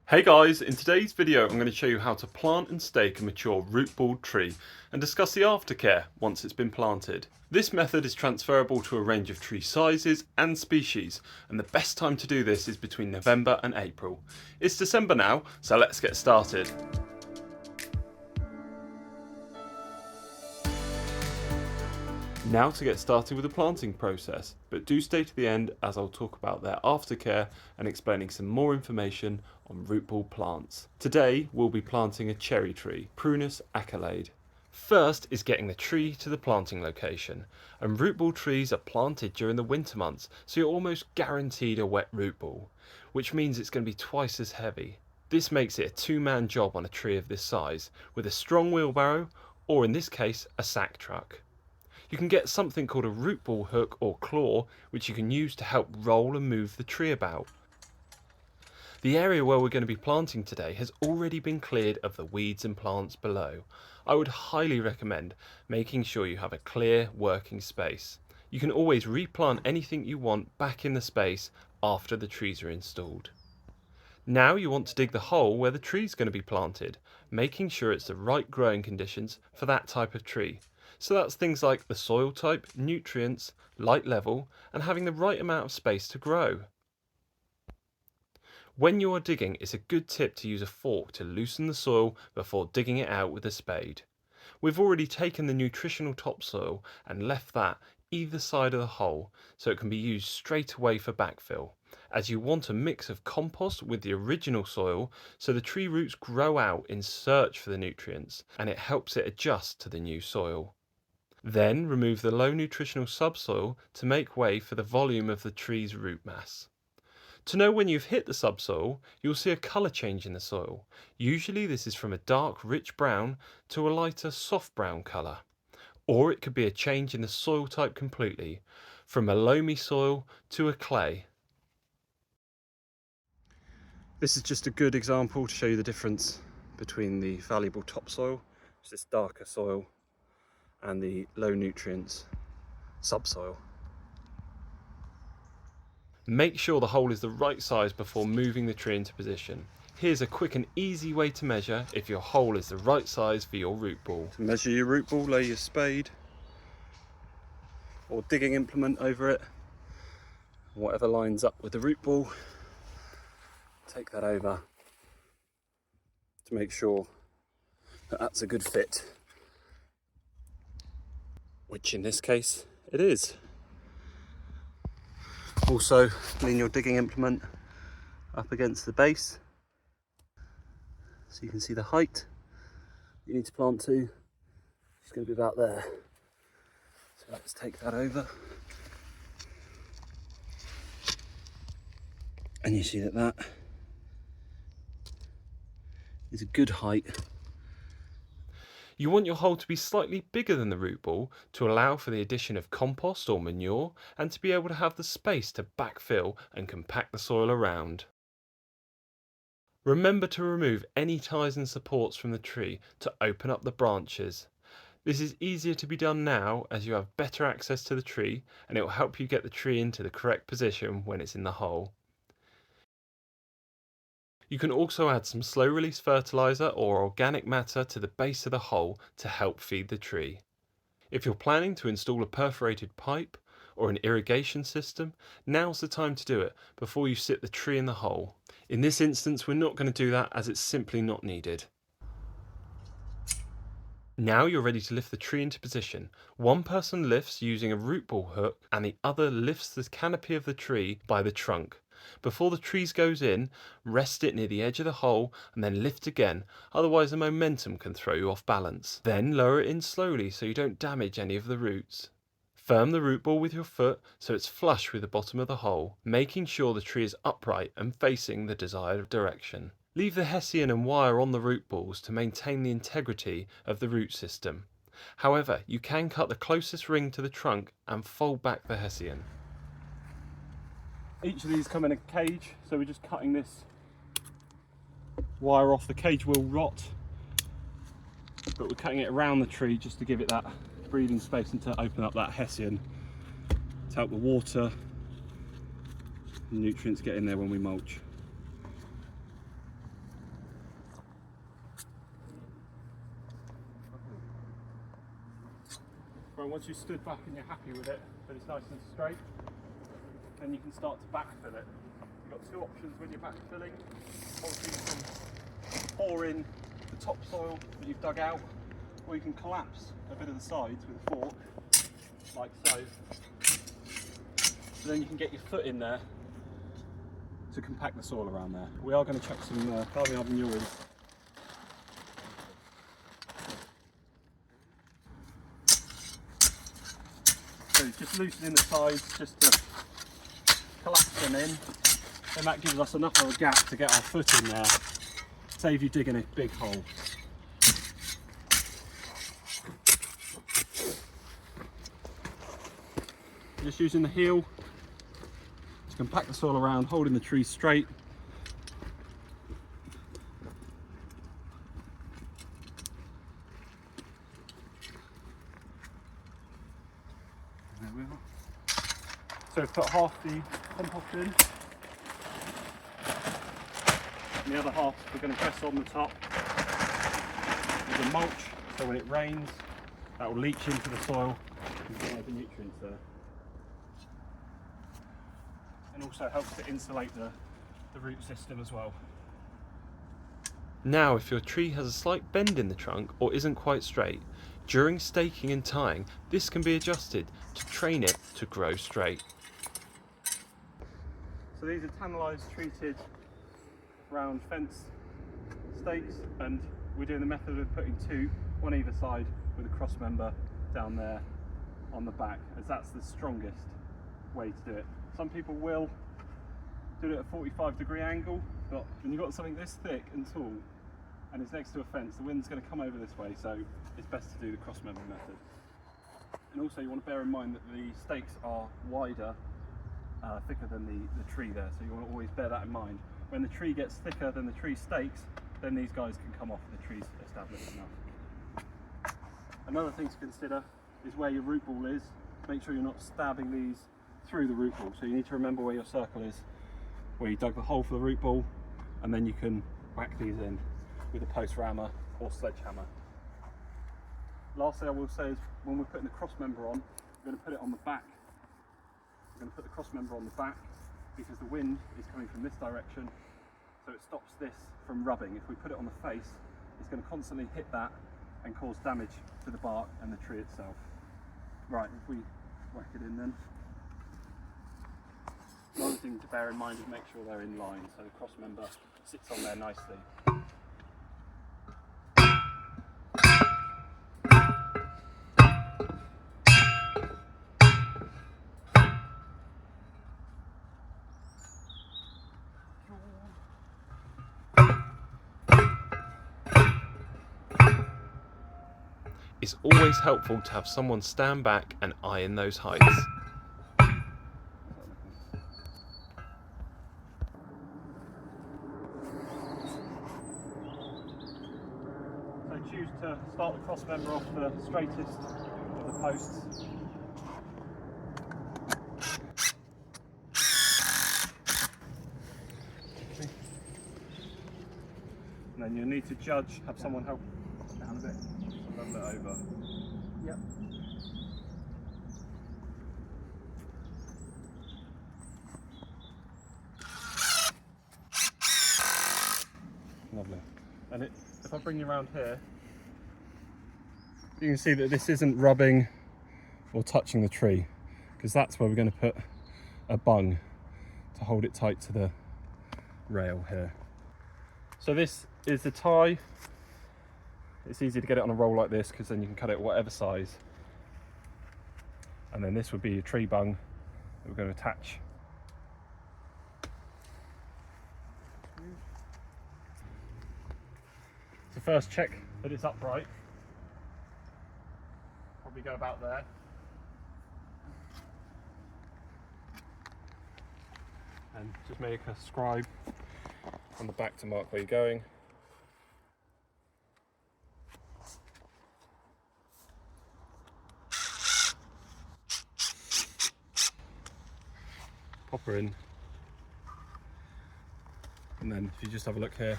Hey guys, in today's video I'm going to show you how to plant and stake a mature root ball tree and discuss the aftercare once it's been planted. This method is transferable to a range of tree sizes and species, and the best time to do this is between November and April. It's December now, so let's get started. Now to get started with the planting process, but do stay to the end as I'll talk about their aftercare and explaining some more information on root ball plants. Today we'll be planting a cherry tree, Prunus Accolade. First is getting the tree to the planting location, and root ball trees are planted during the winter months, so you're almost guaranteed a wet root ball, which means it's going to be twice as heavy. This makes it a two-man job on a tree of this size, with a strong wheelbarrow, or in this case a sack truck. You can get something called a root ball hook or claw, which you can use to help roll and move the tree about. The area where we're going to be planting today has already been cleared of the weeds and plants below. I would highly recommend making sure you have a clear working space. You can always replant anything you want back in the space after the trees are installed. Now you want to dig the hole where the tree is going to be planted, making sure it's the right growing conditions for that type of tree. So that's things like the soil type, nutrients, light level, and having the right amount of space to grow. When you are digging, it's a good tip to use a fork to loosen the soil before digging it out with a spade. We've already taken the nutritional topsoil and left that either side of the hole so it can be used straight away for backfill, as you want a mix of compost with the original soil so the tree roots grow out in search for the nutrients and it helps it adjust to the new soil. Then remove the low nutritional subsoil to make way for the volume of the tree's root mass. To know when you've hit the subsoil, you'll see a colour change in the soil. Usually this is from a dark rich brown to a lighter soft brown colour. Or it could be a change in the soil type completely, from a loamy soil to a clay. This is just a good example to show you the difference between the valuable topsoil, which is this darker soil, and the low nutrients subsoil. Make sure the hole is the right size before moving the tree into position. Here's a quick and easy way to measure if your hole is the right size for your root ball. To measure your root ball, lay your spade or digging implement over it, whatever lines up with the root ball. Take that over to make sure that that's a good fit, which in this case it is. Also lean your digging implement up against the base so you can see the height you need to plant to. It's going to be about there. So let's take that over. And you see that that is a good height. You want your hole to be slightly bigger than the root ball to allow for the addition of compost or manure and to be able to have the space to backfill and compact the soil around. Remember to remove any ties and supports from the tree to open up the branches. This is easier to be done now as you have better access to the tree and it will help you get the tree into the correct position when it's in the hole. You can also add some slow release fertilizer or organic matter to the base of the hole to help feed the tree. If you're planning to install a perforated pipe or an irrigation system, now's the time to do it before you sit the tree in the hole. In this instance, we're not going to do that as it's simply not needed. Now you're ready to lift the tree into position. One person lifts using a root ball hook and the other lifts the canopy of the tree by the trunk. Before the tree goes in, rest it near the edge of the hole and then lift again, otherwise the momentum can throw you off balance. Then lower it in slowly so you don't damage any of the roots. Firm the root ball with your foot so it's flush with the bottom of the hole, making sure the tree is upright and facing the desired direction. Leave the hessian and wire on the root balls to maintain the integrity of the root system. However, you can cut the closest ring to the trunk and fold back the hessian. Each of these come in a cage, so we're just cutting this wire off. The cage will rot, but we're cutting it around the tree just to give it that breathing space and to open up that hessian to help the water and nutrients get in there when we mulch. Right, once you've stood back and you're happy with it, that it's nice and straight, then you can start to backfill it. You've got two options when you're backfilling. Obviously you can pour in the topsoil that you've dug out, or you can collapse a bit of the sides with a fork, like so. So then you can get your foot in there to compact the soil around there. We are going to chuck some carbon manure in. So just loosening the sides just to collapse them in, and that gives us enough of a gap to get our foot in there, save you digging a big hole. Just using the heel to compact the soil around, holding the tree straight. There we are. So we've put half the compost in, and the other half we're going to press on the top with a mulch, so when it rains that will leach into the soil and provide the nutrients there. And also helps to insulate the root system as well. Now, if your tree has a slight bend in the trunk or isn't quite straight, during staking and tying, this can be adjusted to train it to grow straight. So these are tannalised treated round fence stakes, and we're doing the method of putting two, one either side, with a cross member down there on the back, as that's the strongest way to do it. Some people will do it at a 45-degree angle, but when you've got something this thick and tall and it's next to a fence, the wind's going to come over this way, so it's best to do the cross member method. And also you want to bear in mind that the stakes are wider, thicker than the tree there, so you want to always bear that in mind. When the tree gets thicker than the tree stakes, then these guys can come off if the tree's established enough. Another thing to consider is where your root ball is. Make sure you're not stabbing these through the root ball, so you need to remember where your circle is, where you dug the hole for the root ball, and then you can whack these in with a post rammer or sledgehammer. Last thing I will say is when we're putting the cross member on, we're going to put it on the back. We're going to put the cross member on the back because the wind is coming from this direction, so it stops this from rubbing. If we put it on the face, it's going to constantly hit that and cause damage to the bark and the tree itself. Right, if we whack it in then. Another thing to bear in mind is make sure they're in line, so the cross member sits on there nicely. It's always helpful to have someone stand back and iron those heights. So choose to start the cross member off the straightest of the posts. And then you'll need to judge, have someone help down a bit, level it over. Yep. Lovely. And if I bring you around here, you can see that this isn't rubbing or touching the tree, because that's where we're going to put a bung to hold it tight to the rail here. So this is the tie. It's easy to get it on a roll like this because then you can cut it whatever size. And then this would be a tree bung that we're going to attach. So first check that it's upright. Probably go about there. And just make a scribe on the back to mark where you're going. Pop her in, and then if you just have a look here,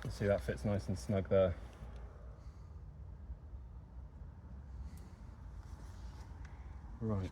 you'll see that fits nice and snug there. Right.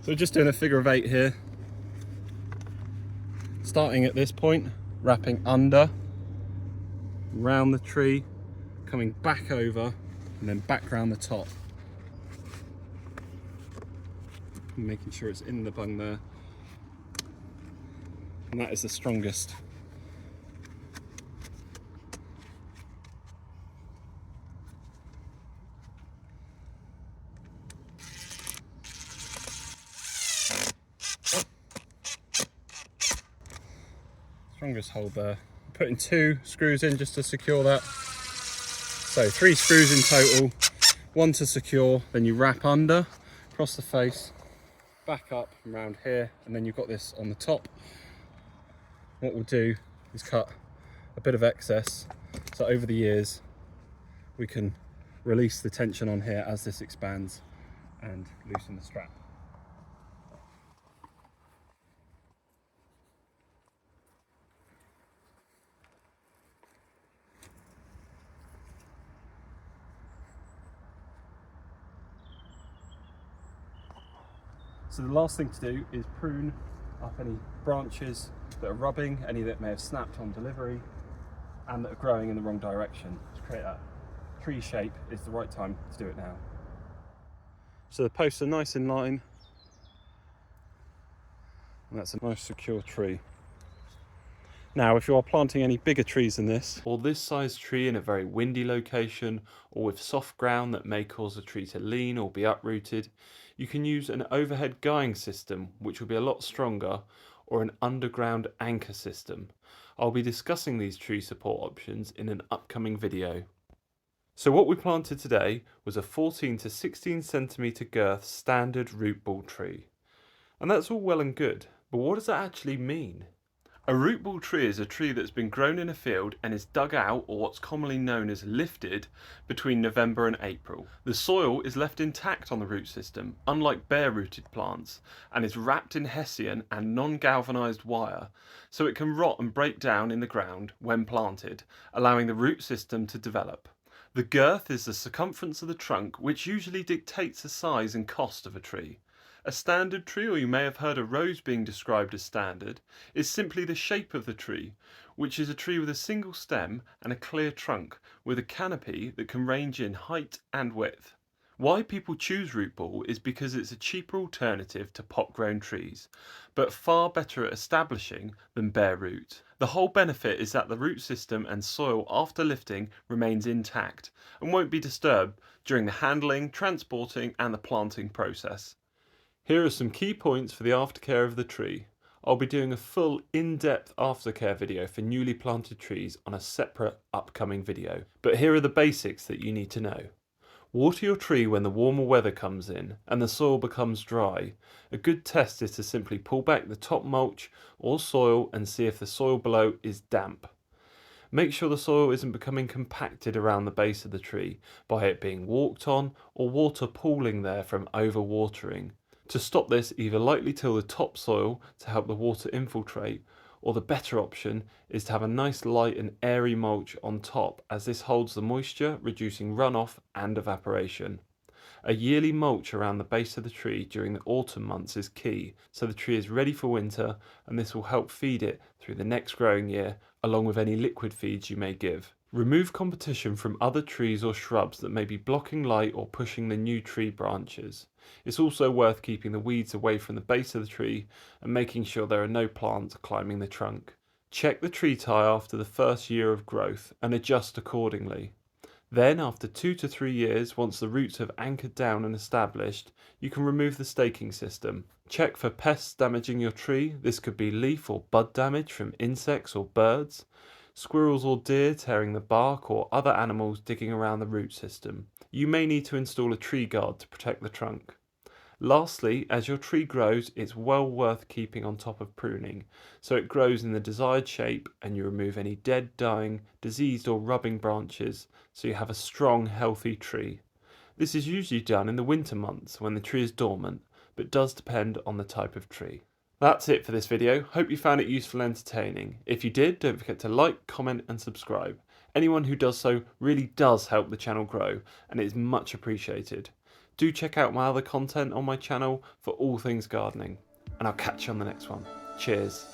So we're just doing a figure of 8 here. Starting at this point, wrapping under, round the tree, coming back over, and then back round the top. Making sure it's in the bung there. And that is the strongest. Strongest hold there. Putting 2 screws in just to secure that. So 3 screws in total, 1 to secure, then you wrap under, across the face, back up and round here, and then you've got this on the top. What we'll do is cut a bit of excess, so over the years we can release the tension on here as this expands and loosen the strap. So the last thing to do is prune up any branches that are rubbing, any that may have snapped on delivery and that are growing in the wrong direction. To create that tree shape is the right time to do it now. So the posts are nice in line, and that's a nice secure tree. Now, if you are planting any bigger trees than this, or this size tree in a very windy location, or with soft ground that may cause the tree to lean or be uprooted, you can use an overhead guying system, which will be a lot stronger, or an underground anchor system. I'll be discussing these tree support options in an upcoming video. So what we planted today was a 14 to 16 centimetre girth standard root ball tree. And that's all well and good, but what does that actually mean? A root ball tree is a tree that's been grown in a field and is dug out, or what's commonly known as lifted, between November and April. The soil is left intact on the root system, unlike bare-rooted plants, and is wrapped in hessian and non-galvanized wire, so it can rot and break down in the ground when planted, allowing the root system to develop. The girth is the circumference of the trunk, which usually dictates the size and cost of a tree. A standard tree, or you may have heard a rose being described as standard, is simply the shape of the tree, which is a tree with a single stem and a clear trunk, with a canopy that can range in height and width. Why people choose root ball is because it's a cheaper alternative to pot-grown trees, but far better at establishing than bare root. The whole benefit is that the root system and soil after lifting remains intact and won't be disturbed during the handling, transporting and the planting process. Here are some key points for the aftercare of the tree. I'll be doing a full in-depth aftercare video for newly planted trees on a separate upcoming video. But here are the basics that you need to know. Water your tree when the warmer weather comes in and the soil becomes dry. A good test is to simply pull back the top mulch or soil and see if the soil below is damp. Make sure the soil isn't becoming compacted around the base of the tree by it being walked on or water pooling there from overwatering. To stop this, either lightly till the topsoil to help the water infiltrate, or the better option is to have a nice light and airy mulch on top, as this holds the moisture, reducing runoff and evaporation. A yearly mulch around the base of the tree during the autumn months is key, so the tree is ready for winter, and this will help feed it through the next growing year, along with any liquid feeds you may give. Remove competition from other trees or shrubs that may be blocking light or pushing the new tree branches. It's also worth keeping the weeds away from the base of the tree and making sure there are no plants climbing the trunk. Check the tree tie after the first year of growth and adjust accordingly. Then, after 2 to 3 years, once the roots have anchored down and established, you can remove the staking system. Check for pests damaging your tree. This could be leaf or bud damage from insects or birds, squirrels or deer tearing the bark, or other animals digging around the root system. You may need to install a tree guard to protect the trunk. Lastly, as your tree grows, it's well worth keeping on top of pruning, so it grows in the desired shape and you remove any dead, dying, diseased or rubbing branches, so you have a strong, healthy tree. This is usually done in the winter months when the tree is dormant, but does depend on the type of tree. That's it for this video. Hope you found it useful and entertaining. If you did, don't forget to like, comment and subscribe. Anyone who does so really does help the channel grow, and it is much appreciated. Do check out my other content on my channel for all things gardening, and I'll catch you on the next one. Cheers.